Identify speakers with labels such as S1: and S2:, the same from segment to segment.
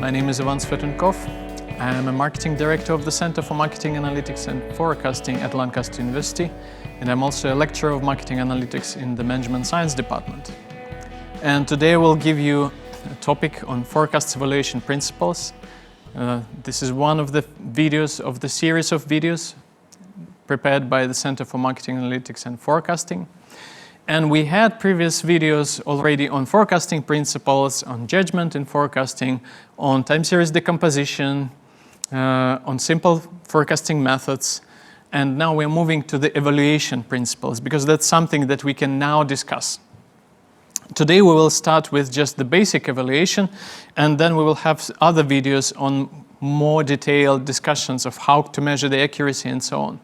S1: My name is Svetunkov. I am a marketing director of the Center for Marketing Analytics and Forecasting at Lancaster University, and I'm also a lecturer of marketing analytics in the Management Science department. And today we'll give you a topic on forecast evaluation principles. This is one of the videos of the series of videos prepared by the Center for Marketing Analytics and Forecasting. And we had previous videos already on forecasting principles, on judgment in forecasting, on time series decomposition, on simple forecasting methods. And now we're moving to the evaluation principles because that's something that we can now discuss. Today we will start with just the basic evaluation, and then we will have other videos on more detailed discussions of how to measure the accuracy and so on.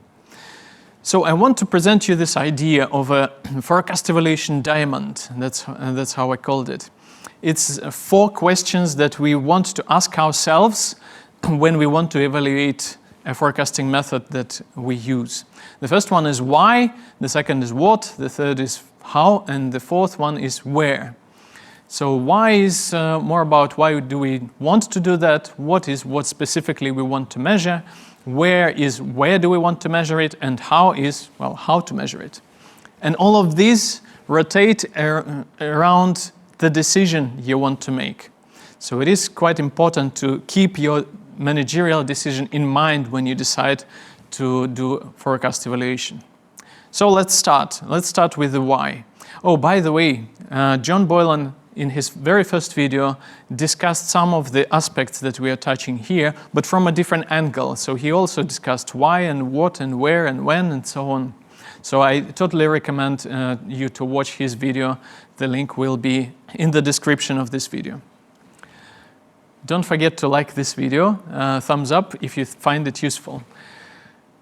S1: So I want to present you this idea of a forecast evaluation diamond. That's how I called it. It's 4 questions that we want to ask ourselves when we want to evaluate a forecasting method that we use. The first one is why, the second is what, the third is how, and the fourth one is where. So why is more about why do we want to do that, what is what specifically we want to measure, where do we want to measure it, and how is, well, how to measure it. And all of these rotate around the decision you want to make. So it is quite important to keep your managerial decision in mind when you decide to do forecast evaluation. So let's start. Let's start with the why. Oh, by the way, John Boylan in his very first video discussed some of the aspects that we are touching here, but from a different angle. So he also discussed why and what and where and when and so on. So I totally recommend you to watch his video. The link will be in the description of this video. Don't forget to like this video, thumbs up if you find it useful.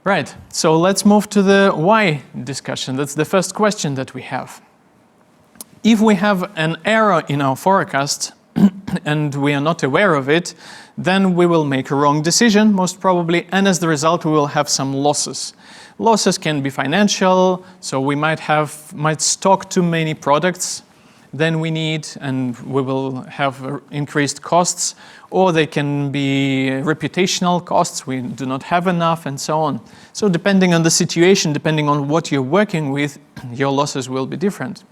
S1: Right, so let's move to the why discussion. That's the first question that we have. If we have an error in our forecast and we are not aware of it, then we will make a wrong decision, most probably, and as the result, we will have some losses. Losses can be financial, so we might stock too many products than we need, and we will have increased costs, or they can be reputational costs, we do not have enough, and so on. So depending on the situation, depending on what you're working with, your losses will be different.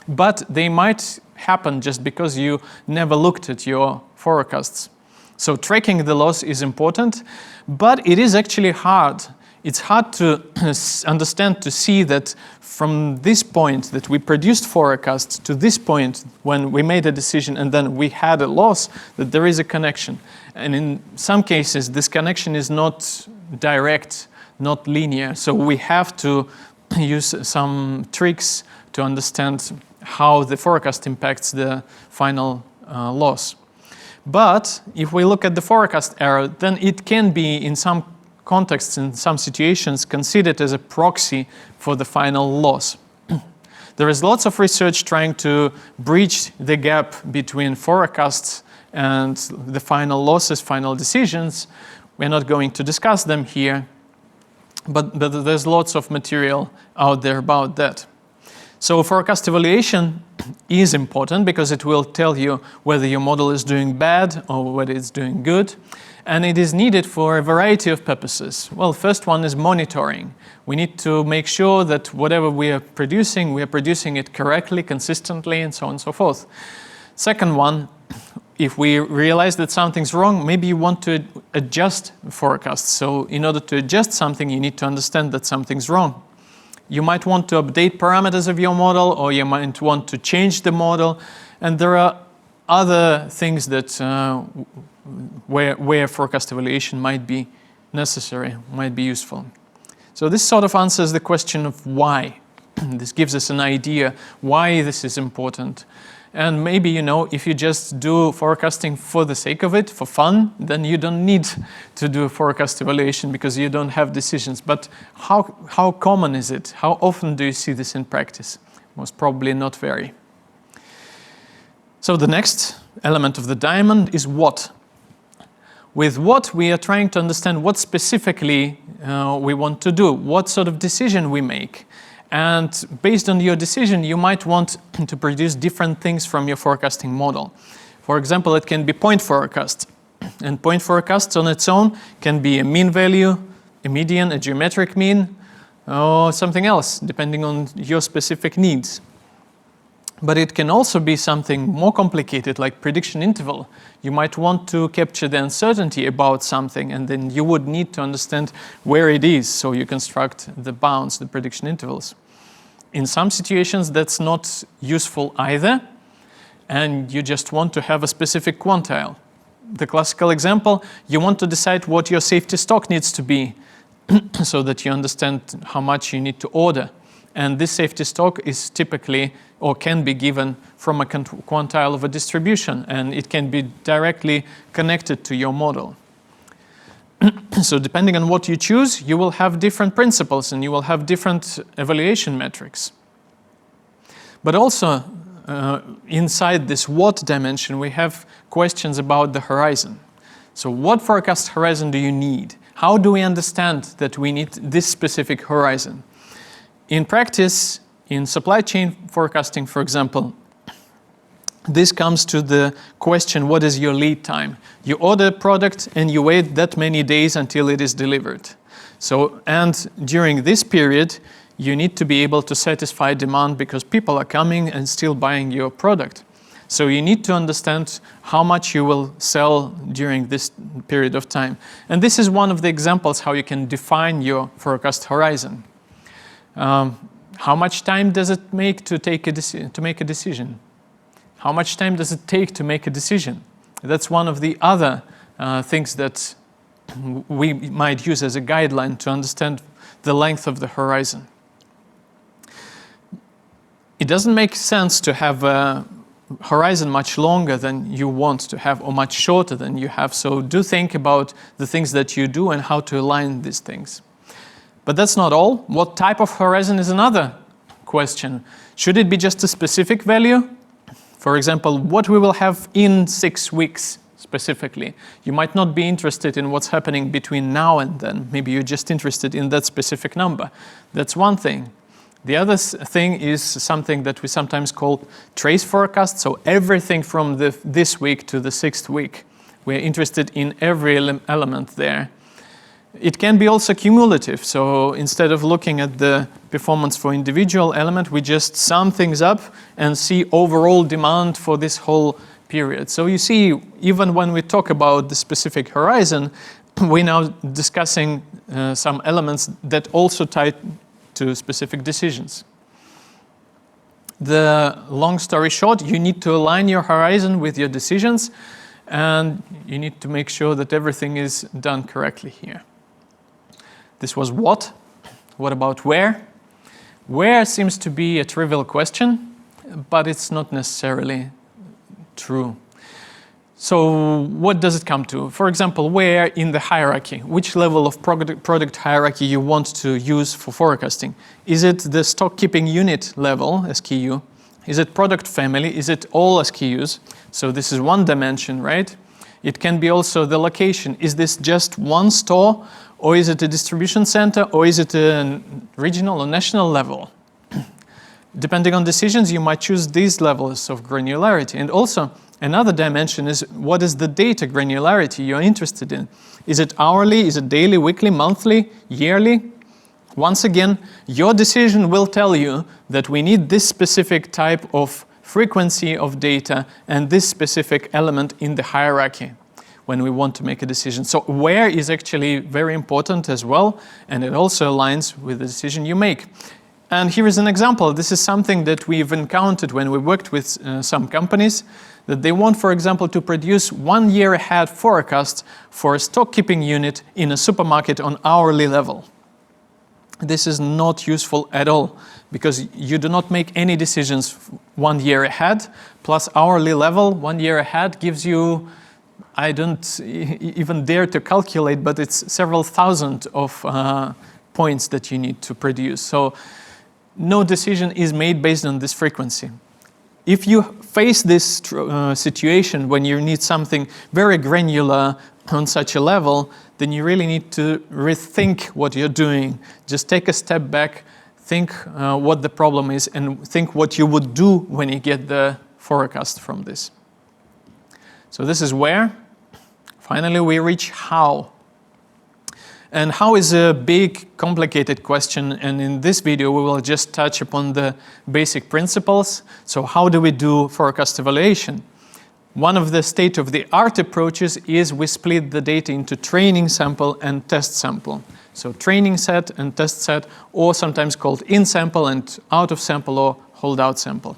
S1: But they might happen just because you never looked at your forecasts. So tracking the loss is important, but it is actually hard. It's hard to understand, to see that from this point that we produced forecasts to this point when we made a decision and then we had a loss, that there is a connection. And in some cases, this connection is not direct, not linear. So we have to use some tricks to understand how the forecast impacts the final loss. But if we look at the forecast error, then it can be in some contexts, in some situations, considered as a proxy for the final loss. There is lots of research trying to bridge the gap between forecasts and the final losses, final decisions. We're not going to discuss them here, but there's lots of material out there about that. So forecast evaluation is important because it will tell you whether your model is doing bad or whether it's doing good. And it is needed for a variety of purposes. Well, first one is monitoring. We need to make sure that whatever we are producing it correctly, consistently, and so on and so forth. Second one, if we realize that something's wrong, maybe you want to adjust forecasts. So in order to adjust something, you need to understand that something's wrong. You might want to update parameters of your model, or you might want to change the model. And there are other things that where forecast evaluation might be necessary, might be useful. So this sort of answers the question of why. This gives us an idea why this is important. And maybe, if you just do forecasting for the sake of it, for fun, then you don't need to do forecast evaluation because you don't have decisions. But how common is it? How often do you see this in practice? Most probably not very. So the next element of the diamond is what. With what, we are trying to understand what specifically we want to do, what sort of decision we make. And based on your decision, you might want to produce different things from your forecasting model. For example, it can be point forecast. And point forecast on its own can be a mean value, a median, a geometric mean, or something else, depending on your specific needs. But it can also be something more complicated, like prediction interval. You might want to capture the uncertainty about something, and then you would need to understand where it is, so you construct the bounds, the prediction intervals. In some situations, that's not useful either, and you just want to have a specific quantile. The classical example, you want to decide what your safety stock needs to be so that you understand how much you need to order. And this safety stock is typically, or can be given from a quantile of a distribution, and it can be directly connected to your model. So depending on what you choose, you will have different principles and you will have different evaluation metrics. But also, inside this what dimension, we have questions about the horizon. So what forecast horizon do you need? How do we understand that we need this specific horizon? In practice, in supply chain forecasting, for example, this comes to the question, what is your lead time? You order a product and you wait that many days until it is delivered. So, and during this period, you need to be able to satisfy demand because people are coming and still buying your product. So you need to understand how much you will sell during this period of time. And this is one of the examples how you can define your forecast horizon. How much time does it make to make a decision? How much time does it take to make a decision? That's one of the other things that we might use as a guideline to understand the length of the horizon. It doesn't make sense to have a horizon much longer than you want to have or much shorter than you have. So do think about the things that you do and how to align these things. But that's not all. What type of horizon is another question. Should it be just a specific value? For example, what we will have in 6 weeks specifically. You might not be interested in what's happening between now and then. Maybe you're just interested in that specific number. That's one thing. The other thing is something that we sometimes call trace forecast. So everything from this week to the 6th week. We're interested in every element there. It can be also cumulative. So instead of looking at the performance for individual element, we just sum things up and see overall demand for this whole period. So you see, even when we talk about the specific horizon, we're now discussing some elements that also tie to specific decisions. The long story short, you need to align your horizon with your decisions, and you need to make sure that everything is done correctly here. This was what. What about where? Where seems to be a trivial question, but it's not necessarily true. So what does it come to? For example, where in the hierarchy? Which level of product hierarchy you want to use for forecasting? Is it the stock keeping unit level, SKU? Is it product family? Is it all SKUs? So this is one dimension, right? It can be also the location. Is this just one store, or is it a distribution center, or is it a regional or national level? Depending on decisions, you might choose these levels of granularity. And also, another dimension is what is the data granularity you're interested in? Is it hourly? Is it daily, weekly, monthly, yearly? Once again, your decision will tell you that we need this specific type of frequency of data and this specific element in the hierarchy when we want to make a decision. So where is actually very important as well, and it also aligns with the decision you make. And here is an example. This is something that we've encountered when we worked with some companies, that they want, for example, to produce 1 year ahead forecast for a stock keeping unit in a supermarket on hourly level. This is not useful at all because you do not make any decisions 1 year ahead, plus hourly level 1 year ahead gives you, I don't even dare to calculate, but it's several thousand of points that you need to produce. So no decision is made based on this frequency. If you face this situation when you need something very granular on such a level, then you really need to rethink what you're doing. Just take a step back, think what the problem is, and think what you would do when you get the forecast from this. So this is where. Finally, we reach how. And how is a big, complicated question, and in this video we will just touch upon the basic principles. So how do we do forecast evaluation? One of the state-of-the-art approaches is we split the data into training sample and test sample. So training set and test set, or sometimes called in-sample and out-of-sample or hold-out sample.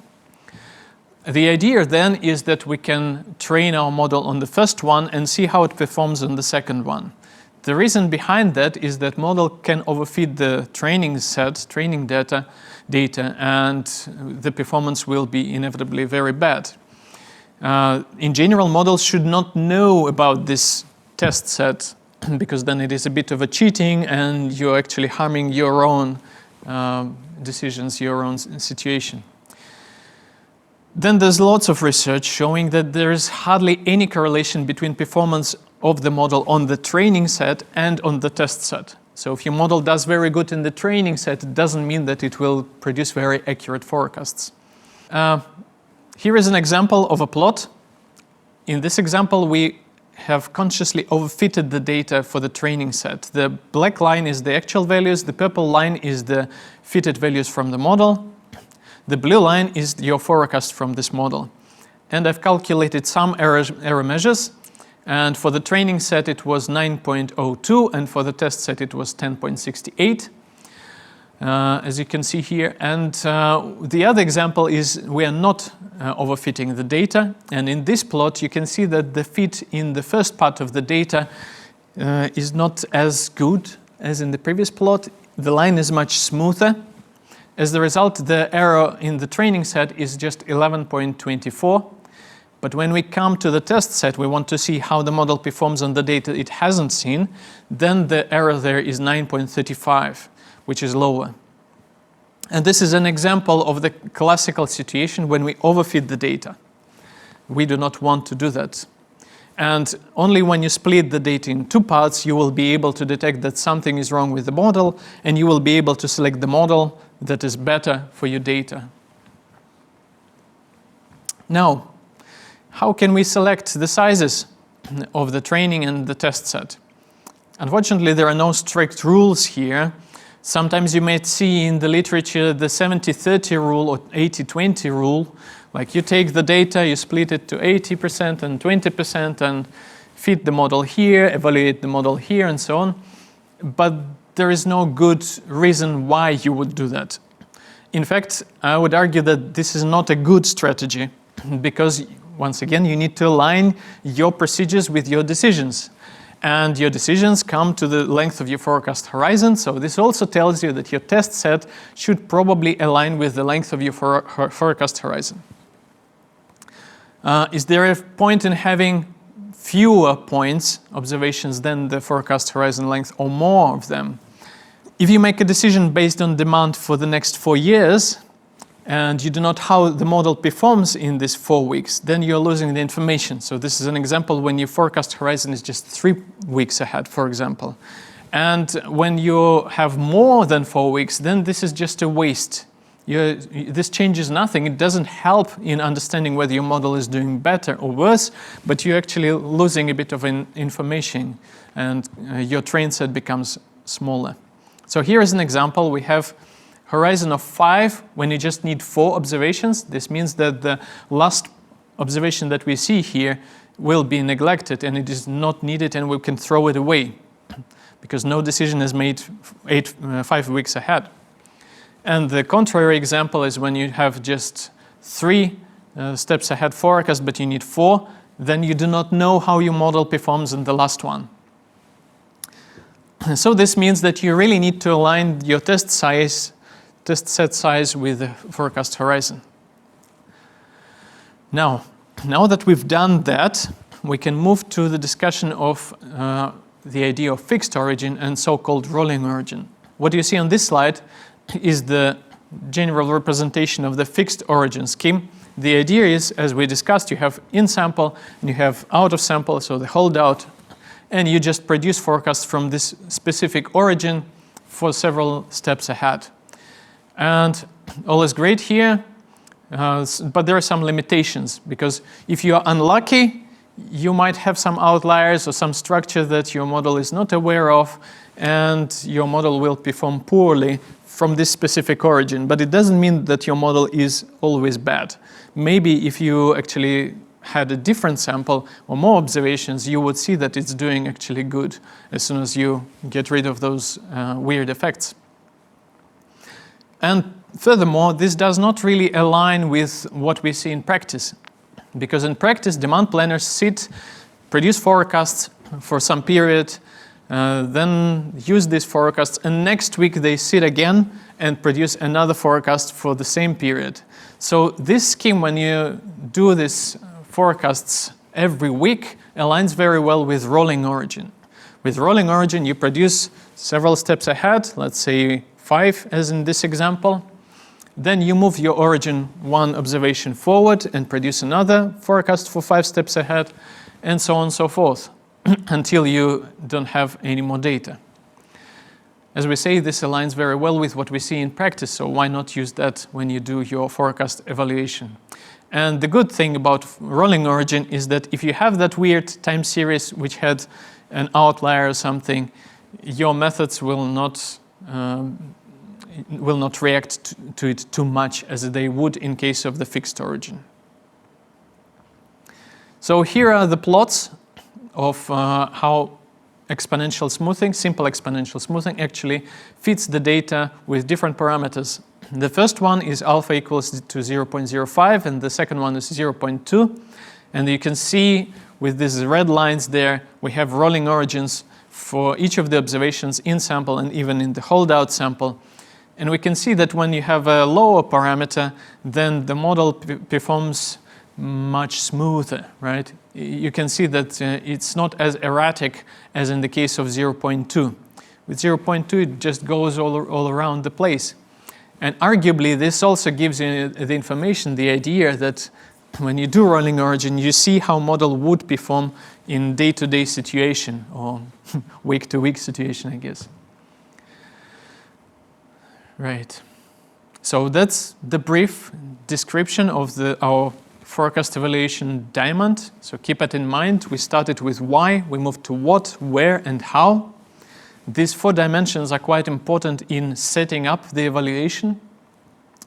S1: The idea then is that we can train our model on the first one and see how it performs on the second one. The reason behind that is that model can overfeed the training set, training data, and the performance will be inevitably very bad. In general, models should not know about this test set because then it is a bit of a cheating and you're actually harming your own decisions, your own situation. Then there's lots of research showing that there is hardly any correlation between performance of the model on the training set and on the test set. So if your model does very good in the training set, it doesn't mean that it will produce very accurate forecasts. Here is an example of a plot. In this example, we have consciously overfitted the data for the training set. The black line is the actual values, the purple line is the fitted values from the model, the blue line is your forecast from this model. And I've calculated some error measures. And for the training set, it was 9.02, and for the test set, it was 10.68, as you can see here. And the other example is we are not overfitting the data. And in this plot, you can see that the fit in the first part of the data is not as good as in the previous plot. The line is much smoother. As a result, the error in the training set is just 11.24. But when we come to the test set, we want to see how the model performs on the data it hasn't seen, then the error there is 9.35, which is lower. And this is an example of the classical situation when we overfit the data. We do not want to do that. And only when you split the data in two parts, you will be able to detect that something is wrong with the model, and you will be able to select the model that is better for your data. Now, how can we select the sizes of the training and the test set? Unfortunately, there are no strict rules here. Sometimes you may see in the literature the 70-30 rule or 80-20 rule. Like you take the data, you split it to 80% and 20% and fit the model here, evaluate the model here, and so on. But there is no good reason why you would do that. In fact, I would argue that this is not a good strategy because once again, you need to align your procedures with your decisions. And your decisions come to the length of your forecast horizon. So this also tells you that your test set should probably align with the length of your forecast horizon. Is there a point in having fewer points, observations, than the forecast horizon length or more of them? If you make a decision based on demand for the next 4 years, and you do not know how the model performs in these 4 weeks, then you're losing the information. So this is an example when your forecast horizon is just 3 weeks ahead, for example. And when you have more than 4 weeks, then this is just a waste. This changes nothing. It doesn't help in understanding whether your model is doing better or worse, but you're actually losing a bit of information, and your train set becomes smaller. So here is an example. We have horizon of 5 when you just need 4 observations. This means that the last observation that we see here will be neglected and it is not needed and we can throw it away because no decision is made 5 weeks ahead. And the contrary example is when you have just 3 steps ahead forecast but you need 4, then you do not know how your model performs in the last one. So this means that you really need to align your test set size with the forecast horizon. Now that we've done that, we can move to the discussion of the idea of fixed origin and so-called rolling origin. What you see on this slide is the general representation of the fixed origin scheme. The idea is, as we discussed, you have in-sample and you have out-of-sample, so the holdout, and you just produce forecasts from this specific origin for several steps ahead. And all is great here, but there are some limitations because if you are unlucky, you might have some outliers or some structure that your model is not aware of, and your model will perform poorly from this specific origin. But it doesn't mean that your model is always bad. Maybe if you actually had a different sample or more observations, you would see that it's doing actually good as soon as you get rid of those weird effects. And furthermore, this does not really align with what we see in practice. Because in practice, demand planners produce forecasts for some period, then use these forecasts, and next week they sit again and produce another forecast for the same period. So this scheme, when you do these forecasts every week, aligns very well with rolling origin. With rolling origin, you produce several steps ahead, let's say 5 as in this example. Then you move your origin 1 observation forward and produce another forecast for 5 steps ahead, and so on and so forth, until you don't have any more data. As we say, this aligns very well with what we see in practice, so why not use that when you do your forecast evaluation? And the good thing about rolling origin is that if you have that weird time series which had an outlier or something, your methods will not react to it too much as they would in case of the fixed origin. So here are the plots of how exponential smoothing, simple exponential smoothing, actually fits the data with different parameters. The first one is alpha equals to 0.05, and the second one is 0.2. And you can see with these red lines there, we have rolling origins for each of the observations in sample and even in the holdout sample. And we can see that when you have a lower parameter, then the model performs much smoother, right? You can see that it's not as erratic as in the case of 0.2. With 0.2, it just goes all around the place. And arguably, this also gives you the information, the idea that when you do rolling origin, you see how model would perform in day-to-day situation or week-to-week situation, I guess. Right. So that's the brief description of our forecast evaluation diamond. So keep it in mind. We started with why, we moved to what, where, and how. These 4 dimensions are quite important in setting up the evaluation.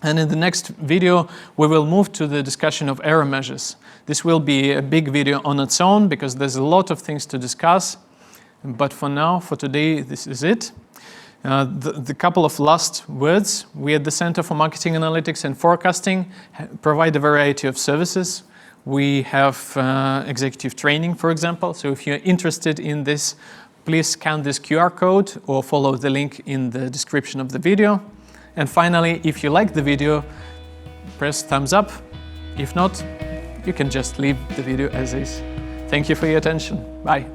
S1: And in the next video, we will move to the discussion of error measures. This will be a big video on its own because there's a lot of things to discuss. But for now, for today, this is it. The couple of last words. We at the Center for Marketing Analytics and Forecasting provide a variety of services. We have executive training, for example. So if you're interested in this, please scan this QR code or follow the link in the description of the video. And finally, if you like the video, press thumbs up. If not, you can just leave the video as is. Thank you for your attention. Bye.